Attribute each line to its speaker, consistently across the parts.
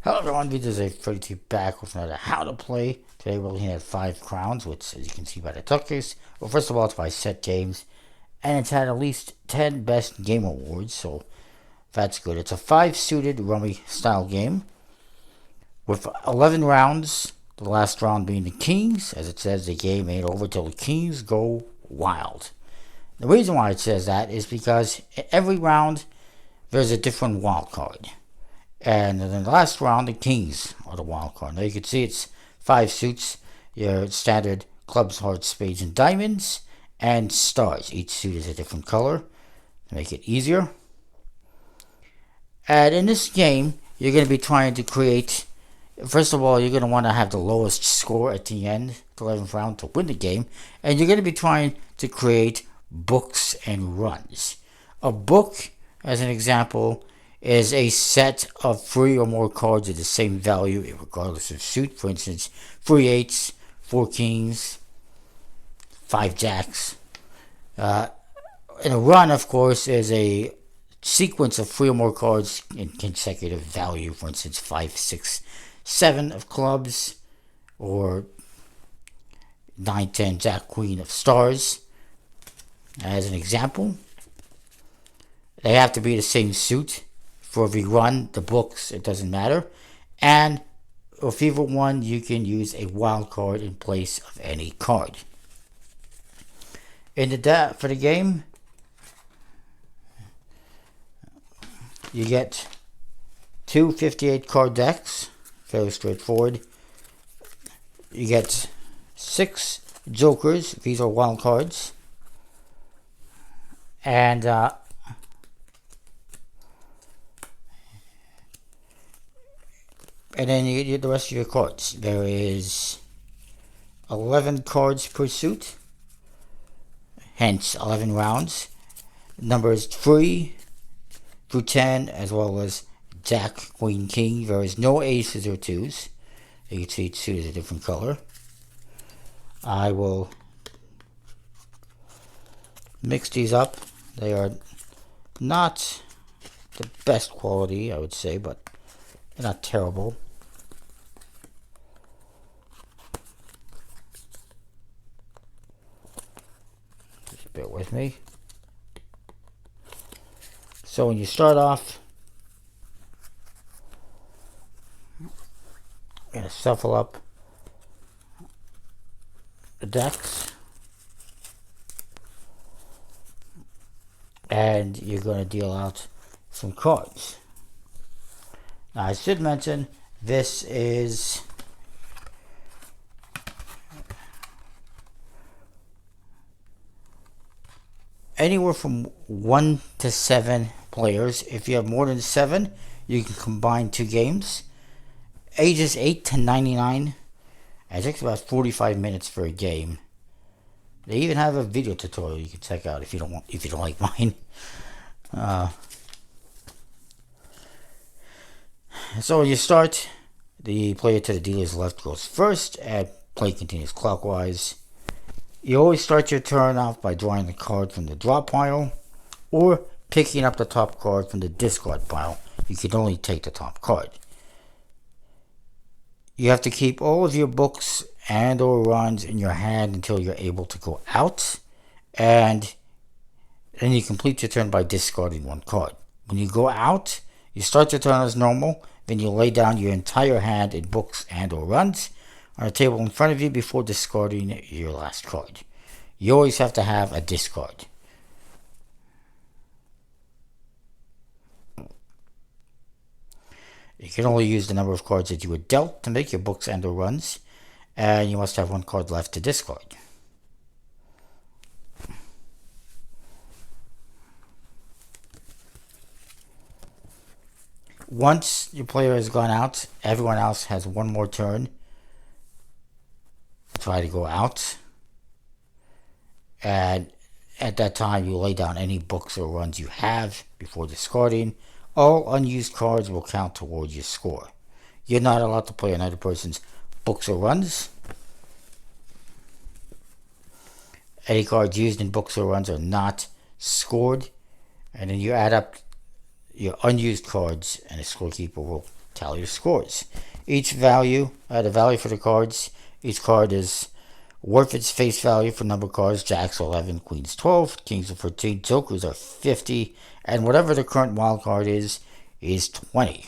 Speaker 1: Hello everyone, this is a 32 back with another how to play. Today we're looking at 5 crowns, which as you can see by the tuck case. Well, first of all, it's by set games, and it's had at least 10 best game awards, so that's good. It's a 5-suited rummy style game with 11 rounds, the last round being the kings. As it says, the game ain't over till the kings go wild. The reason why it says that is because every round there's a different wild card. And in the last round, the kings are the wild card. Now you can see it's 5 suits, your standard clubs, hearts, spades, and diamonds, and stars. Each suit is a different color to make it easier. And in this game, you're going to be trying to create, first of all, you're going to want to have the lowest score at the end, the 11th round, to win the game. And you're going to be trying to create books and runs. A book, as an example, is a set of 3 or more cards of the same value, regardless of suit. For instance, 3 8s, 4 kings, 5 jacks. And a run, of course, is a sequence of 3 or more cards in consecutive value. For instance, 5, 6, 7 of clubs, or 9, 10, jack, queen of stars. As an example, they have to be the same suit. For every run, the books, it doesn't matter. And with either one, you can use a wild card in place of any card. For the game, you get 2 58 card decks, very straightforward. You get 6 jokers, these are wild cards. And then you get the rest of your cards. There is 11 cards per suit, hence 11 rounds. Numbers 3 through 10, as well as jack, queen, king. There is no aces or 2s. You can see each suit is a different color. I will mix these up. They are not the best quality, I would say, but they're not terrible. Just bear with me. So when you start off, I'm going to shuffle up the decks. And you're going to deal out some cards. Now I should mention, this is anywhere from 1 to 7 players. If you have more than 7, you can combine 2 games. Ages 8 to 99. It takes about 45 minutes for a game. They even have a video tutorial you can check out if you don't like mine. So when you start, the player to the dealer's left goes first, and play continues clockwise. You always start your turn off by drawing a card from the draw pile, or picking up the top card from the discard pile. You can only take the top card. You have to keep all of your books and or runs in your hand until you're able to go out, and then you complete your turn by discarding 1 card. When you go out, you start your turn as normal, then you lay down your entire hand in books and or runs on a table in front of you before discarding your last card. You always have to have a discard. You can only use the number of cards that you were dealt to make your books and or runs, and you must have 1 card left to discard. Once your player has gone out, everyone else has 1 more turn to try to go out. And at that time, you lay down any books or runs you have before discarding. All unused cards will count towards your score. You're not allowed to play another person's books or runs. Any cards used in books or runs are not scored. And then you add up your unused cards, and the scorekeeper will tally your scores. Each value, the value for the cards, each card is worth its face value for number of cards. Jacks are 11, Queens 12, Kings are 14, Jokers are 50, and whatever the current wild card is 20.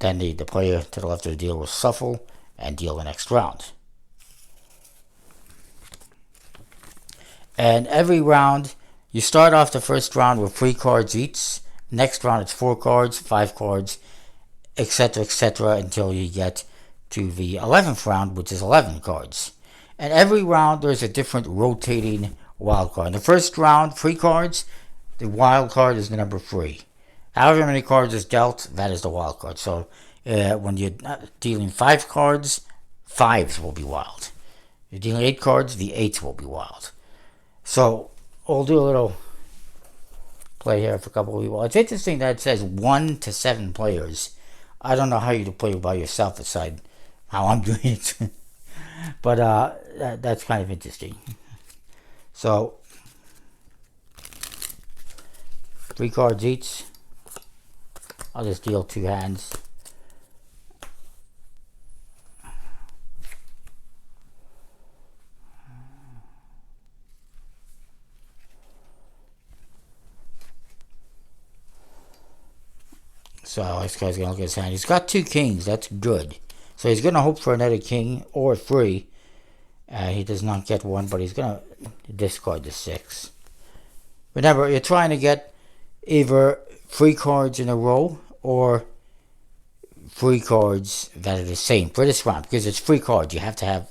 Speaker 1: Then the player to the left of the dealer will shuffle and deal the next round. And every round, you start off the first round with 3 cards each. Next round it's 4 cards, 5 cards, etc., until you get to the 11th round, which is 11 cards. And every round there's a different rotating wild card. In the first round, 3 cards, the wild card is the number 3. However many cards is dealt, that is the wild card. So when you're dealing 5 cards, 5s will be wild. You're dealing 8 cards, the 8s will be wild. So we'll do a little play here for a couple of people. It's interesting that it says 1 to 7 players. I don't know how you play by yourself aside how I'm doing it. But that's kind of interesting. So 3 cards each. I'll just deal 2 hands. So this guy's going to look at his hand. He's got 2 kings. That's good. So he's going to hope for another king or 3. He does not get one, but he's going to discard the 6. Remember, you're trying to get either 3 cards in a row or 3 cards that are the same for this round. Because it's 3 cards. You have to have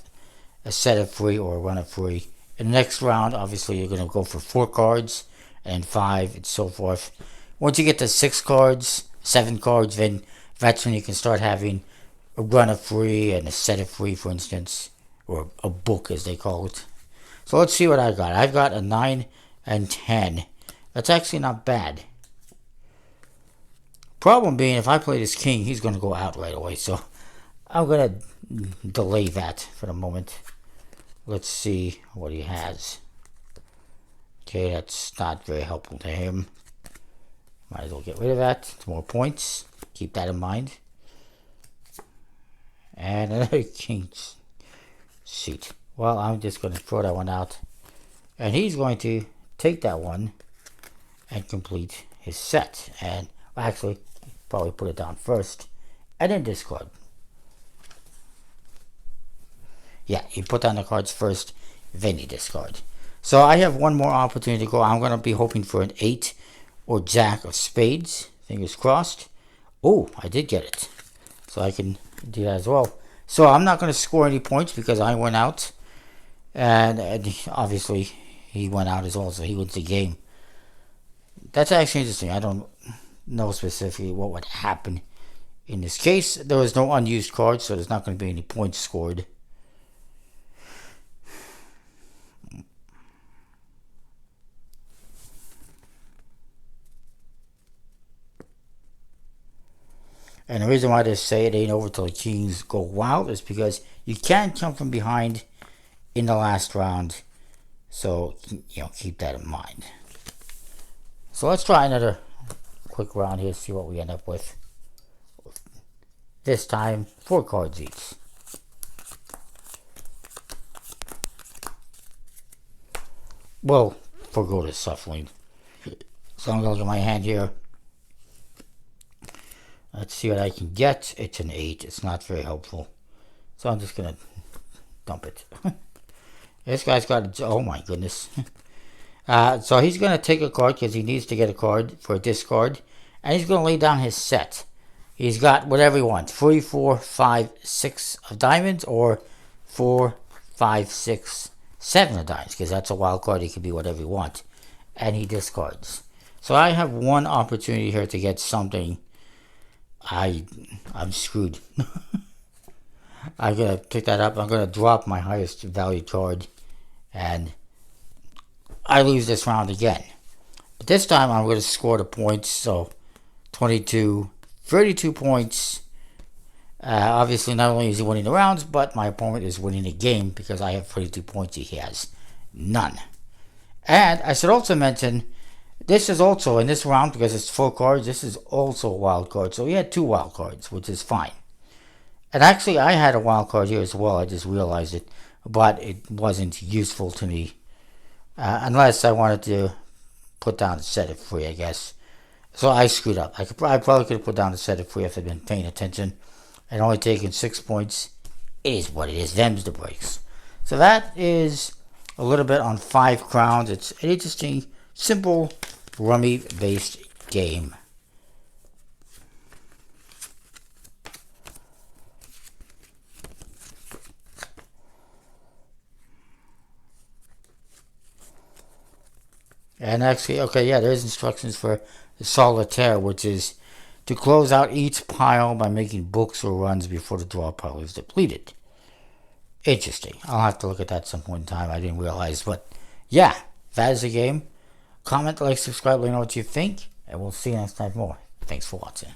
Speaker 1: a set of 3 or a run of 3. In the next round, obviously, you're going to go for 4 cards and 5 and so forth. Once you get to 6 cards, 7 cards, then that's when you can start having a run of 3 and a set of 3, for instance, or a book as they call it. So let's see what I got. I've got a 9 and 10. That's actually not bad. Problem being, if I play this king, he's going to go out right away. So I'm going to delay that for the moment. Let's see what he has. Okay, that's not very helpful to him. Might as well get rid of that. It's more points. Keep that in mind. And another king's suit. Well, I'm just going to throw that one out. And he's going to take that one and complete his set. And actually, probably put it down first. And then discard. Yeah, you put down the cards first, then you discard. So I have one more opportunity to go. I'm going to be hoping for an 8 or jack of spades. Fingers crossed. Oh, I did get it. So I can do that as well. So I'm not going to score any points because I went out. And obviously he went out as well, so he wins the game. That's actually interesting. I don't know specifically what would happen in this case. There was no unused cards, so there's not going to be any points scored. And the reason why they say it ain't over till the kings go wild is because you can't come from behind in the last round. So, keep that in mind. So let's try another quick round here, see what we end up with. This time, 4 cards each. Well, forgo the suffering. So I'm going to look at my hand here. Let's see what I can get. It's an 8. It's not very helpful. So I'm just going to dump it. This guy's got... Oh my goodness. So he's going to take a card because he needs to get a card for a discard. And he's going to lay down his set. He's got whatever he wants. 3, 4, 5, 6 of diamonds. Or 4, 5, 6, 7 of diamonds. Because that's a wild card. He can be whatever he wants. And he discards. So I have one opportunity here to get something. I'm screwed. I'm going to pick that up. I'm going to drop my highest value card. And I lose this round again. But this time I'm going to score the points. So 22, 32 points. Obviously not only is he winning the rounds, but my opponent is winning the game because I have 32 points. He has none. And I should also mention This is also, in this round, because it's 4 cards, this is also a wild card. So we had 2 wild cards, which is fine. And actually, I had a wild card here as well. I just realized it. But it wasn't useful to me. Unless I wanted to put down a set it free, I guess. So I screwed up. I probably could have put down a set it free if I'd been paying attention. And only taken 6 points. It is what it is. Them's the breaks. So that is a little bit on 5 crowns. It's an interesting, simple, rummy-based game. And actually, okay, yeah, there's instructions for the solitaire, which is to close out each pile by making books or runs before the draw pile is depleted. Interesting. I'll have to look at that some point in time. I didn't realize, but yeah, that is the game. Comment, like, subscribe, let me know what you think, and we'll see you next time more. Thanks for watching.